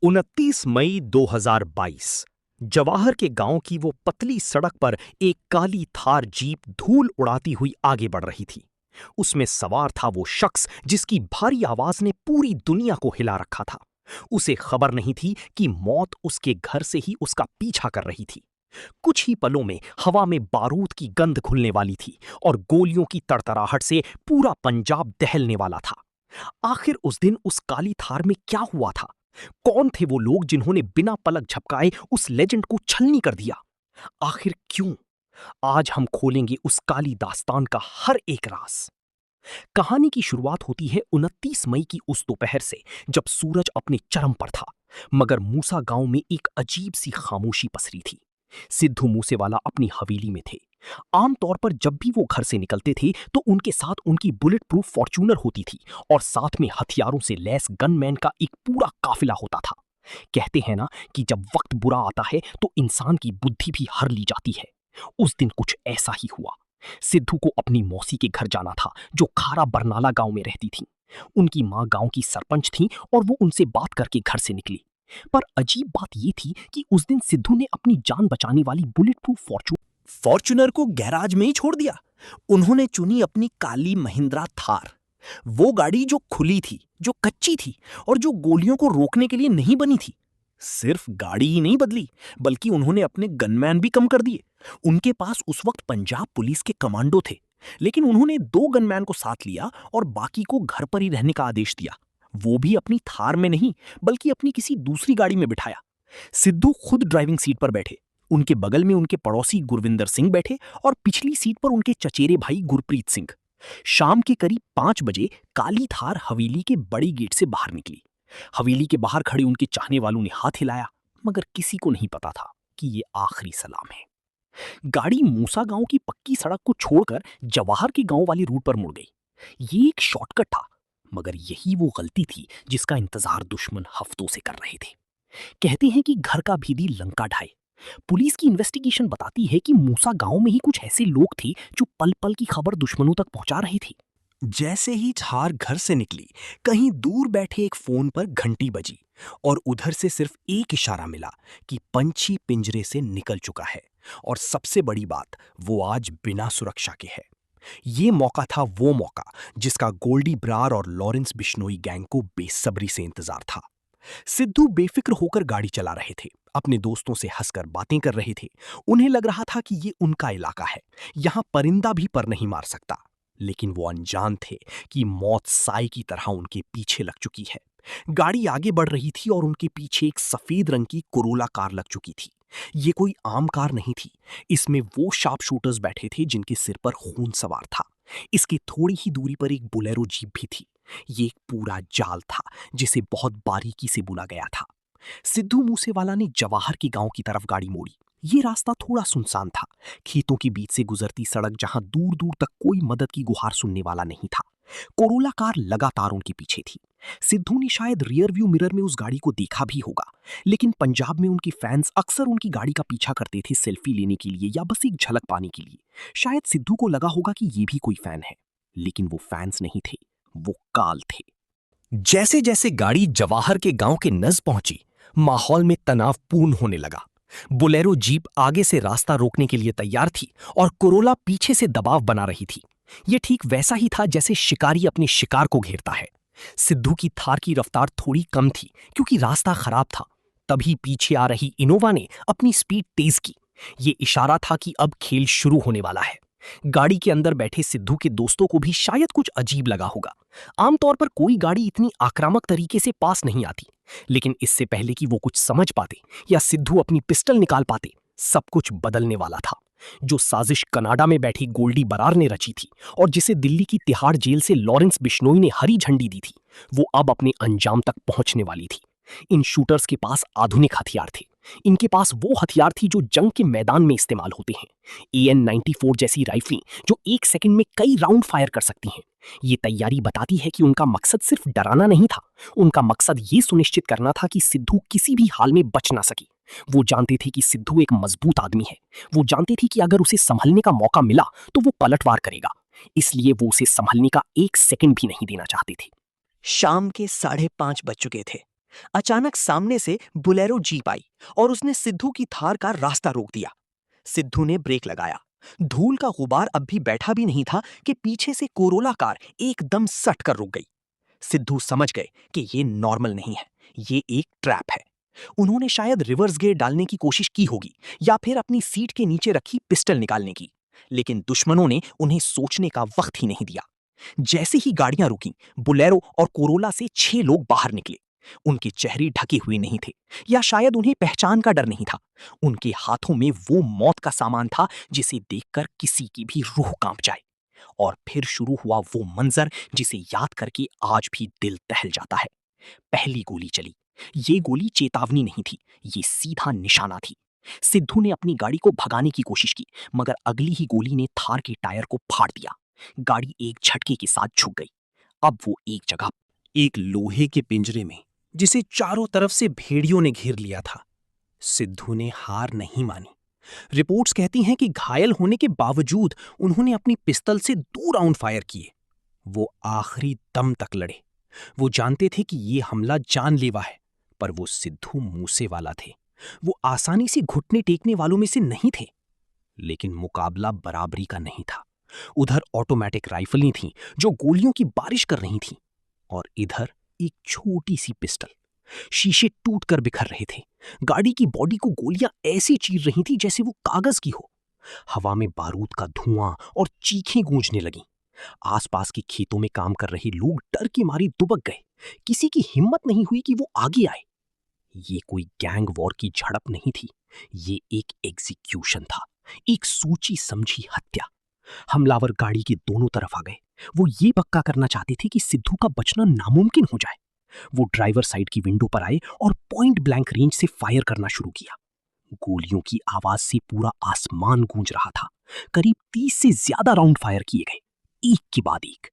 29 मई 2022 जवाहर के गांव की वो पतली सड़क पर एक काली थार जीप धूल उड़ाती हुई आगे बढ़ रही थी। उसमें सवार था वो शख्स जिसकी भारी आवाज ने पूरी दुनिया को हिला रखा था। उसे खबर नहीं थी कि मौत उसके घर से ही उसका पीछा कर रही थी। कुछ ही पलों में हवा में बारूद की गंध घुलने वाली थी और गोलियों की तड़तड़ाहट से पूरा पंजाब दहलने वाला था। आखिर उस दिन उस काली थार में क्या हुआ था? कौन थे वो लोग जिन्होंने बिना पलक झपकाए उस लेजेंड को छलनी कर दिया? आखिर क्यों? आज हम खोलेंगे उस काली दास्तान का हर एक राज। कहानी की शुरुआत होती है 29 मई की उस दोपहर से, जब सूरज अपने चरम पर था। मगर मूसा गांव में एक अजीब सी खामोशी पसरी थी। सिद्धू मूसेवाला अपनी हवेली में थे। आमतौर पर जब भी वो घर से निकलते थे तो उनके साथ उनकी बुलेट प्रूफ फॉर्च्यूनर होती थी और साथ में हथियारों से लैस गनमैन का एक पूरा काफिला होता था। कहते हैं ना कि जब वक्त बुरा आता है तो इंसान की बुद्धि भी हर ली जाती है। उस दिन कुछ ऐसा ही हुआ। सिद्धू को अपनी मौसी के घर जाना था, जो खारा बरनाला गांव में रहती थी। उनकी मां गांव की सरपंच थी और वो उनसे बात करके घर से निकली। पर अजीब बात यह थी कि उस दिन सिद्धू ने अपनी जान बचाने वाली बुलेट प्रूफ फॉर्च्यूनर को गैराज में ही छोड़ दिया। उन्होंने चुनी अपनी काली महिंद्रा थार, वो गाड़ी जो खुली थी, जो कच्ची थी और जो गोलियों को रोकने के लिए नहीं बनी थी। सिर्फ गाड़ी ही नहीं बदली, बल्कि उन्होंने अपने गनमैन भी कम कर दिए। उनके पास उस वक्त पंजाब पुलिस के कमांडो थे, लेकिन उन्होंने 2 गनमैन को साथ लिया और बाकी को घर पर ही रहने का आदेश दिया। वो भी अपनी थार में नहीं, बल्कि अपनी किसी दूसरी गाड़ी में बिठाया। सिद्धू खुद ड्राइविंग सीट पर बैठे, उनके बगल में उनके पड़ोसी गुरविंदर सिंह बैठे और पिछली सीट पर उनके चचेरे भाई गुरप्रीत सिंह। शाम के करीब 5 बजे काली थार हवेली के बड़ी गेट से बाहर निकली। हवेली के बाहर खड़े उनके चाहने वालों ने हाथ हिलाया, मगर किसी को नहीं पता था कि ये आखिरी सलाम है। गाड़ी मूसा गांव की पक्की सड़क को छोड़कर जवाहर के गांव वाली रूट पर मुड़ गई। ये एक शॉर्टकट था, मगर यही वो गलती थी जिसका इंतजार दुश्मन हफ्तों से कर रहे थे। कहते हैं कि घर का भीदी लंका ढाए। पुलिस की इन्वेस्टिगेशन बताती है कि मूसा गांव में ही कुछ ऐसे लोग थे जो पल पल की खबर दुश्मनों तक पहुंचा रहे थे। जैसे ही थार घर से निकली, कहीं दूर बैठे एक फोन पर घंटी बजी और उधर से सिर्फ एक इशारा मिला कि पंछी पिंजरे से निकल चुका है। और सबसे बड़ी बात, वो आज बिना सुरक्षा के है। ये मौका था, वो मौका जिसका गोल्डी ब्रार और लॉरेंस बिश्नोई गैंग को बेसब्री से इंतजार था। सिद्धू बेफिक्र होकर गाड़ी चला रहे थे, अपने दोस्तों से हंसकर बातें कर रहे थे। उन्हें लग रहा था कि ये उनका इलाका है, यहां परिंदा भी पर नहीं मार सकता। लेकिन वो अनजान थे कि मौत साए की तरह उनके पीछे लग चुकी है। गाड़ी आगे बढ़ रही थी और उनके पीछे एक सफेद रंग की कोरोला कार लग चुकी थी। ये कोई आम कार नहीं थी, इसमें वो शार्प शूटर्स बैठे थे जिनके सिर पर खून सवार था। इसकी थोड़ी ही दूरी पर एक बोलेरो जीप भी थी। ये एक पूरा जाल था जिसे बहुत बारीकी से बुना गया था। सिद्धू मूसेवाला ने जवाहर के गांव की तरफ गाड़ी मोड़ी। ये रास्ता थोड़ा सुनसान था, खेतों के बीच से गुजरती सड़क जहां दूर दूर तक कोई मदद की गुहार सुनने वाला नहीं था। कोरोला कार लगातार उनके पीछे थी। सिद्धू ने शायद रियर व्यू मिरर में उस गाड़ी को देखा भी होगा, लेकिन पंजाब में उनके फैंस अक्सर उनकी गाड़ी का पीछा करते थे सेल्फी लेने के लिए या बस एक झलक पाने के लिए। शायद सिद्धू को लगा होगा कि ये भी कोई फैन है, लेकिन वो फैंस नहीं थे, वो काल थे। जैसे जैसे गाड़ी जवाहर के गांव के नज़ पहुंची, माहौल में तनावपूर्ण होने लगा। बोलेरो जीप आगे से रास्ता रोकने के लिए तैयार थी और कोरोला पीछे से दबाव बना रही थी। यह ठीक वैसा ही था जैसे शिकारी अपने शिकार को घेरता है। सिद्धू की थार की रफ्तार थोड़ी कम थी क्योंकि रास्ता खराब था। तभी पीछे आ रही इनोवा ने अपनी स्पीड तेज की। ये इशारा था कि अब खेल शुरू होने वाला है। गाड़ी के अंदर बैठे सिद्धू के दोस्तों को भी शायद कुछ अजीब लगा होगा। आमतौर पर कोई गाड़ी इतनी आक्रामक तरीके से पास नहीं आती, लेकिन इससे पहले कि वो कुछ समझ पाते या सिद्धू अपनी पिस्टल निकाल पाते, सब कुछ बदलने वाला था। जो साजिश कनाडा में बैठी गोल्डी बरार ने रची थी और जिसे दिल्ली की तिहाड़ जेल से लॉरेंस बिश्नोई ने हरी झंडी दी थी, वो अब अपने अंजाम तक पहुंचने वाली थी। इन शूटर्स के पास आधुनिक हथियार थे। इनके पास वो हथियार थी जो जंग के मैदान में इस्तेमाल होते हैं। AN-94 जैसी राइफलें जो 1 सेकंड में कई राउंड फायर कर सकती हैं। ये तैयारी बताती है कि उनका मकसद सिर्फ डराना नहीं था, उनका मकसद ये सुनिश्चित करना था कि सिद्धू किसी भी हाल में बच ना सके। वो जानते थे कि सिद्धू एक मजबूत आदमी है। वो जानते थे कि अगर उसे संभलने का मौका मिला तो वो पलटवार करेगा। इसलिए वो उसे संभलने का 1 सेकंड भी नहीं देना चाहते थे। शाम के 5:30 बज चुके थे। अचानक सामने से बुलेरो जीप आई और उसने सिद्धू की थार का रास्ता रोक दिया। सिद्धू ने ब्रेक लगाया। धूल का गुबार अब भी बैठा भी नहीं था कि पीछे से कोरोला कार एकदम सट कर रुक गई। सिद्धू समझ गए कि ये नॉर्मल नहीं है, ये एक ट्रैप है। उन्होंने शायद रिवर्स गियर डालने की कोशिश की होगी या फिर अपनी सीट के नीचे रखी पिस्टल निकालने की, लेकिन दुश्मनों ने उन्हें सोचने का वक्त ही नहीं दिया। जैसे ही गाड़ियां रुकीं, बुलेरो और कोरोला से 6 लोग बाहर निकले। उनके चेहरे ढके हुए नहीं थे, या शायद उन्हें पहचान का डर नहीं था। उनके हाथों में वो मौत का सामान था जिसे देखकर किसी की भी रूह कांप जाए। और फिर शुरू हुआ वो मंजर जिसे याद करके आज भी दिल दहल जाता है। पहली गोली चली। ये गोली चेतावनी नहीं थी, ये सीधा निशाना थी। सिद्धू ने अपनी गाड़ी को भगाने की कोशिश की, मगर अगली ही गोली ने थार के टायर को फाड़ दिया। गाड़ी एक झटके के साथ झुक गई। अब वो एक जगह, एक लोहे के पिंजरे में, जिसे चारों तरफ से भेड़ियों ने घेर लिया था। सिद्धू ने हार नहीं मानी। रिपोर्ट्स कहती हैं कि घायल होने के बावजूद उन्होंने अपनी पिस्तल से 2 राउंड फायर किए। वो आखिरी दम तक लड़े। वो जानते थे कि ये हमला जानलेवा है, पर वो सिद्धू मूसेवाला थे। वो आसानी से घुटने टेकने वालों में से नहीं थे। लेकिन मुकाबला बराबरी का नहीं था। उधर ऑटोमेटिक राइफलें थीं जो गोलियों की बारिश कर रही थीं, और इधर एक छोटी सी पिस्टल। शीशे टूटकर बिखर रहे थे। गाड़ी की बॉडी को गोलियां ऐसी चीर रही थी जैसे वो कागज की हो। हवा में बारूद का धुआं और चीखें गूंजने लगीं। आसपास के खेतों में काम कर रहे लोग डर की मारी दुबक गए। किसी की हिम्मत नहीं हुई कि वो आगे आए। ये कोई गैंग वॉर की झड़प नहीं थी, ये एक एग्जीक्यूशन था, एक सोची समझी हत्या। हमलावर गाड़ी के दोनों तरफ आ गए। वो ये पक्का करना चाहते थे कि सिद्धू का बचना नामुमकिन हो जाए। वो ड्राइवर साइड की विंडो पर आए और पॉइंट ब्लैंक रेंज से फायर करना शुरू किया। गोलियों की आवाज से पूरा आसमान गूंज रहा था। करीब 30 से ज्यादा राउंड फायर किए गए, एक के बाद एक।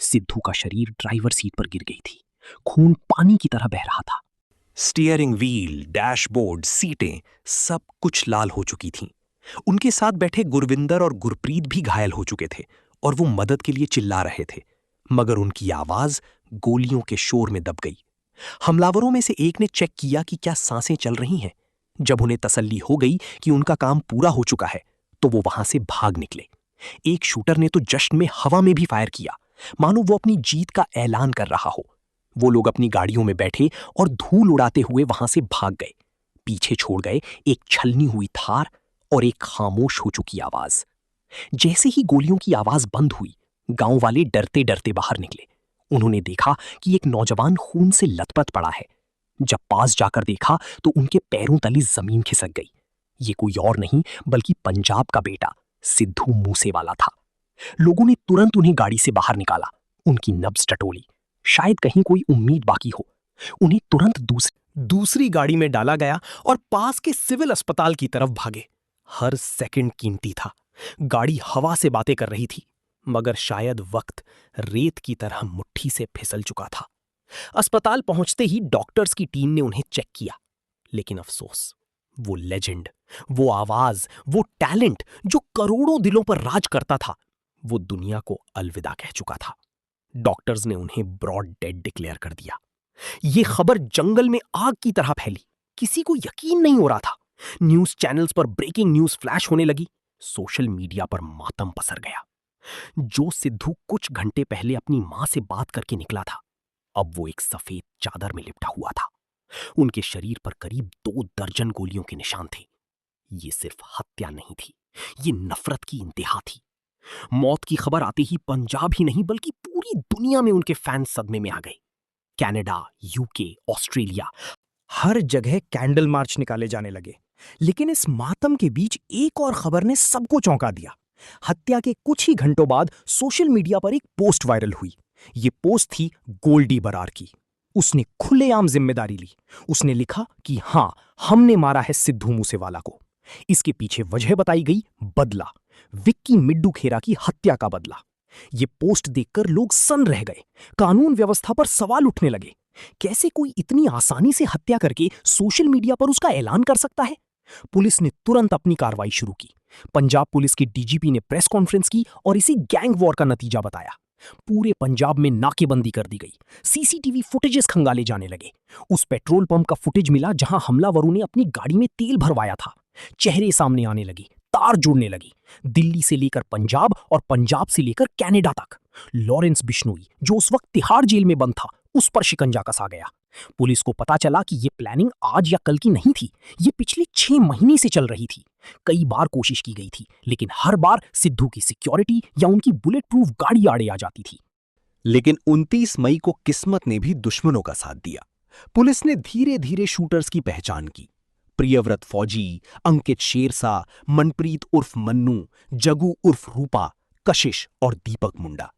सिद्धू का शरीर ड्राइवर सीट पर गिर गई थी। खून पानी की तरह बह रहा था। स्टीयरिंग व्हील, डैशबोर्ड, सीटें, सब कुछ लाल हो चुकी थीं। उनके साथ बैठे गुरविंदर और गुरप्रीत भी घायल हो चुके थे और वो मदद के लिए चिल्ला रहे थे, मगर उनकी आवाज गोलियों के शोर में दब गई। हमलावरों में से एक ने चेक किया कि क्या सांसें चल रही हैं। जब उन्हें तसल्ली हो गई कि उनका काम पूरा हो चुका है, तो वो वहां से भाग निकले। एक शूटर ने तो जश्न में हवा में भी फायर किया, मानो वो अपनी जीत का ऐलान कर रहा हो। वो लोग अपनी गाड़ियों में बैठे और धूल उड़ाते हुए वहां से भाग गए। पीछे छोड़ गए एक छलनी हुई थार और एक खामोश हो चुकी आवाज। जैसे ही गोलियों की आवाज बंद हुई, गांव वाले डरते डरते बाहर निकले। उन्होंने देखा कि एक नौजवान खून से लथपथ पड़ा है। जब पास जाकर देखा तो उनके पैरों तले जमीन खिसक गई। ये कोई और नहीं बल्कि पंजाब का बेटा सिद्धू मूसेवाला था। लोगों ने तुरंत उन्हें गाड़ी से बाहर निकाला। उनकी नब्ज टटोली, शायद कहीं कोई उम्मीद बाकी हो। उन्हें तुरंत दूसरी गाड़ी में डाला गया और पास के सिविल अस्पताल की तरफ भागे। हर सेकंड कीमती था। गाड़ी हवा से बातें कर रही थी, मगर शायद वक्त रेत की तरह मुट्ठी से फिसल चुका था। अस्पताल पहुंचते ही डॉक्टर्स की टीम ने उन्हें चेक किया, लेकिन अफसोस, वो लेजेंड, वो आवाज, वो टैलेंट जो करोड़ों दिलों पर राज करता था, वो दुनिया को अलविदा कह चुका था। डॉक्टर्स ने उन्हें ब्रॉड डेड डिक्लेयर कर दिया। ये खबर जंगल में आग की तरह फैली। किसी को यकीन नहीं हो रहा था। न्यूज चैनल्स पर ब्रेकिंग न्यूज फ्लैश होने लगी। सोशल मीडिया पर मातम पसर गया। जो सिद्धू कुछ घंटे पहले अपनी मां से बात करके निकला था, अब वो एक सफेद चादर में लिपटा हुआ था। उनके शरीर पर करीब 2 दर्जन गोलियों के निशान थे। ये सिर्फ हत्या नहीं थी, ये नफरत की इंतहा थी। मौत की खबर आते ही पंजाब ही नहीं बल्कि पूरी दुनिया में उनके फैंस सदमे में आ गए। कनाडा, यूके, ऑस्ट्रेलिया, हर जगह कैंडल मार्च निकाले जाने लगे। लेकिन इस मातम के बीच एक और खबर ने सबको चौंका दिया। हत्या के कुछ ही घंटों बाद सोशल मीडिया पर एक पोस्ट वायरल हुई। ये पोस्ट थी गोल्डी बरार की। उसने खुलेआम जिम्मेदारी ली। उसने लिखा कि हां, हमने मारा है सिद्धू मूसेवाला को। इसके पीछे वजह बताई गई, बदला, विक्की मिड्डू खेरा की हत्या का बदला। ये पोस्ट देखकर लोग सन्न रह गए। कानून व्यवस्था पर सवाल उठने लगे। कैसे कोई इतनी आसानी से हत्या करके सोशल मीडिया पर उसका ऐलान कर सकता है? पुलिस ने तुरंत अपनी कार्रवाई शुरू की। पंजाब पुलिस के डीजीपी ने प्रेस कॉन्फ्रेंस की और इसे गैंग वॉर का नतीजा बताया। पूरे पंजाब में नाकेबंदी कर दी गई। सीसीटीवी फुटेजेस खंगाले जाने लगे। उस पेट्रोल पंप का फुटेज मिला जहां हमलावरों ने अपनी गाड़ी में तेल भरवाया था। चेहरे सामने आने लगी, तार जुड़ने लगी। दिल्ली से लेकर पंजाब और पंजाब से लेकर कनाडा तक। लॉरेंस बिश्नोई, जो उस वक्त तिहाड़ जेल में बंद था, उस पर शिकंजा कसा गया। पुलिस को पता चला कि ये प्लानिंग आज या कल की नहीं थी, ये पिछले 6 महीने से चल रही थी। कई बार कोशिश की गई थी, लेकिन हर बार सिद्धू की सिक्योरिटी या उनकी बुलेट प्रूफ गाड़ी आड़े आ जाती थी। लेकिन 29 मई को किस्मत ने भी दुश्मनों का साथ दिया। पुलिस ने धीरे धीरे शूटर्स की पहचान की। प्रियव्रत फौजी, अंकित शेरसा, मनप्रीत उर्फ मन्नू, जगू उर्फ रूपा, कशिश और दीपक मुंडा।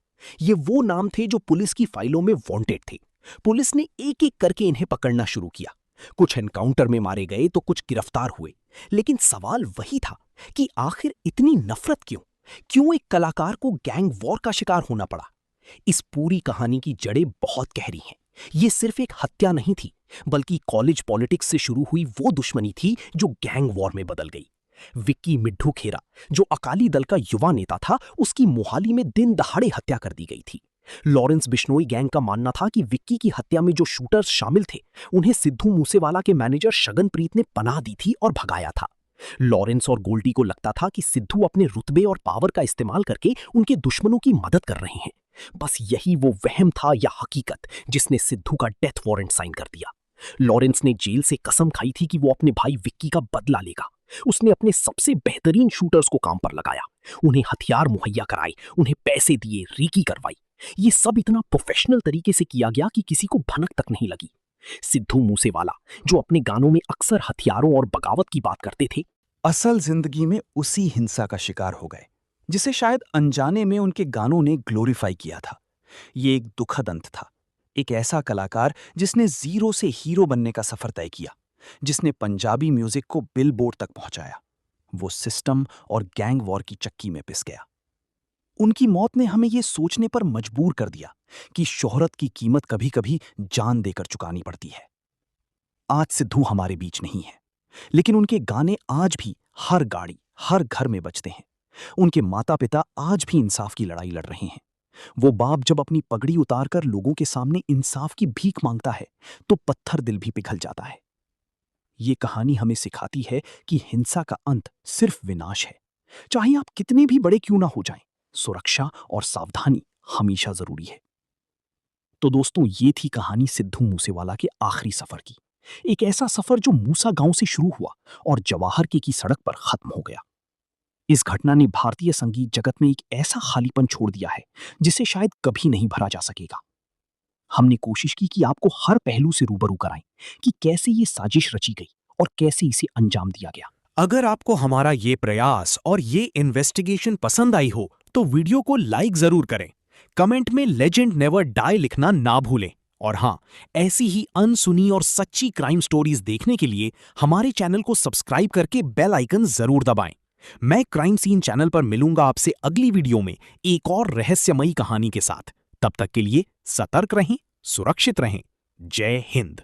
ये वो नाम थे जो पुलिस की फाइलों में वांटेड थे। पुलिस ने एक एक करके इन्हें पकड़ना शुरू किया। कुछ एनकाउंटर में मारे गए तो कुछ गिरफ्तार हुए। लेकिन सवाल वही था कि आखिर इतनी नफरत क्यों? क्यों एक कलाकार को गैंग वॉर का शिकार होना पड़ा? इस पूरी कहानी की जड़ें बहुत गहरी हैं। ये सिर्फ एक हत्या नहीं थी, बल्कि कॉलेज पॉलिटिक्स से शुरू हुई वो दुश्मनी थी जो गैंग वॉर में बदल गई। विक्की मिड्ढू खेरा, जो अकाली दल का युवा नेता था, उसकी मोहाली में दिन दहाड़े हत्या कर दी गई थी। लॉरेंस बिश्नोई गैंग का मानना था कि विक्की की हत्या में जो शूटर्स शामिल थे, उन्हें सिद्धू मूसेवाला के मैनेजर शगनप्रीत ने पनाह दी थी और भगाया था। लॉरेंस और गोल्डी को लगता था कि सिद्धू अपने रुतबे और पावर का इस्तेमाल करके उनके दुश्मनों की मदद कर रहे हैं। बस यही वो वहम था या हकीकत जिसने सिद्धू का डेथ वारंट साइन कर दिया। लॉरेंस ने जेल से कसम खाई थी कि वो अपने भाई विक्की का बदला लेगा। उसने अपने सबसे बेहतरीन शूटर्स को काम पर लगाया, उन्हें हथियार मुहैया कराए, उन्हें पैसे दिए, रीकी करवाई। ये सब इतना प्रोफेशनल तरीके से किया गया कि किसी को भनक तक नहीं लगी। सिद्धू मूसेवाला, जो अपने गानों में अक्सर हथियारों और बगावत की बात करते थे, असल जिंदगी में उसी हिंसा का शिकार हो गए जिसे शायद अनजाने में उनके गानों ने ग्लोरीफाई किया था। ये एक दुखद अंत था। एक ऐसा कलाकार जिसने जीरो से हीरो बनने का सफर तय किया, जिसने पंजाबी म्यूजिक को बिलबोर्ड तक पहुंचाया, वो सिस्टम और गैंग वॉर की चक्की में पिस गया। उनकी मौत ने हमें ये सोचने पर मजबूर कर दिया कि शोहरत की कीमत कभी कभी जान देकर चुकानी पड़ती है। आज सिद्धू हमारे बीच नहीं है, लेकिन उनके गाने आज भी हर गाड़ी, हर घर में बजते हैं। उनके माता पिता आज भी इंसाफ की लड़ाई लड़ रहे हैं। वो बाप जब अपनी पगड़ी उतारकर लोगों के सामने इंसाफ की भीख मांगता है तो पत्थर दिल भी पिघल जाता है। ये कहानी हमें सिखाती है कि हिंसा का अंत सिर्फ विनाश है। चाहे आप कितने भी बड़े क्यों ना हो जाएं, सुरक्षा और सावधानी हमेशा जरूरी है। तो दोस्तों, ये थी कहानी सिद्धू मूसेवाला के आखिरी सफर की। एक ऐसा सफर जो मूसा गांव से शुरू हुआ और जवाहर की सड़क पर खत्म हो गया। इस घटना ने भारतीय संगीत जगत में एक ऐसा खालीपन छोड़ दिया है जिसे शायद कभी नहीं भरा जा सकेगा। हमने कोशिश की कि आपको हर पहलू से रूबरू कराएं कि कैसे ये साजिश रची गई और कैसे इसे अंजाम दिया गया। अगर आपको हमारा ये प्रयास और ये इन्वेस्टिगेशन पसंद आई हो तो वीडियो को लाइक जरूर करें। कमेंट में लेजेंड नेवर डाई लिखना ना भूलें। और हाँ, ऐसी ही अनसुनी और सच्ची क्राइम स्टोरीज देखने के लिए हमारे चैनल को सब्सक्राइब करके बेल आइकन जरूर दबाएं। मैं क्राइम सीन चैनल पर मिलूंगा आपसे अगली वीडियो में एक और रहस्यमयी कहानी के साथ। तब तक के लिए सतर्क रहें, सुरक्षित रहें। जय हिंद।